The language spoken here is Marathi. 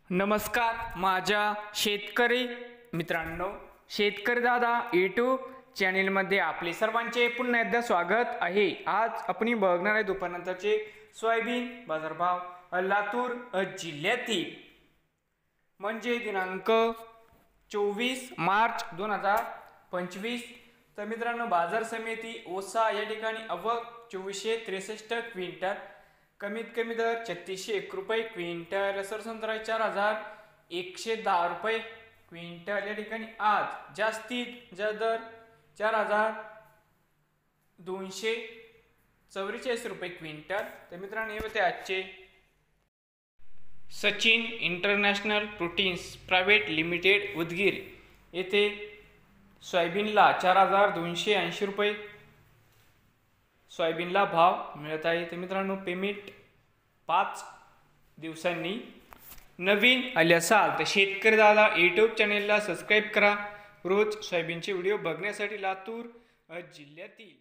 नमस्कार माझ्या शेतकरी मित्रांनो, शेतकरी दादा यूट्यूब चॅनेलमध्ये आपले सर्वांचे पुन्हा एकदा स्वागत आहे। आज आपण बघणार आहे दुपारनंतरचे सोयाबीन बाजारभाव लातूर जिल्ह्यातील, म्हणजे दिनांक 24 मार्च 2025। तर मित्रांनो, बाजार समिती ओसा या ठिकाणी आवक 2463 क्विंटल, कमीत कमी दर 3601 रुपये क्विंटल, सरसंत्रा 4110 रुपये क्विंटल या ठिकाणी। आज जास्तीत जास्त दर 4244 रुपये क्विंटल। तर मित्रांनो, हे होते आजचे Sachin international proteins private limited Udgir येथे सोयाबीनला 4280 रुपये सोयाबीनला भाव मिळत आहे। तर मित्रांनो, पेमेंट 5 दिवसांनी नवीन आले असाल तर शेतकरी दादा यूट्यूब चॅनेलला सबस्क्राईब करा, रोज सोयाबीनचे व्हिडिओ बघण्यासाठी लातूर जिल्ह्यातील।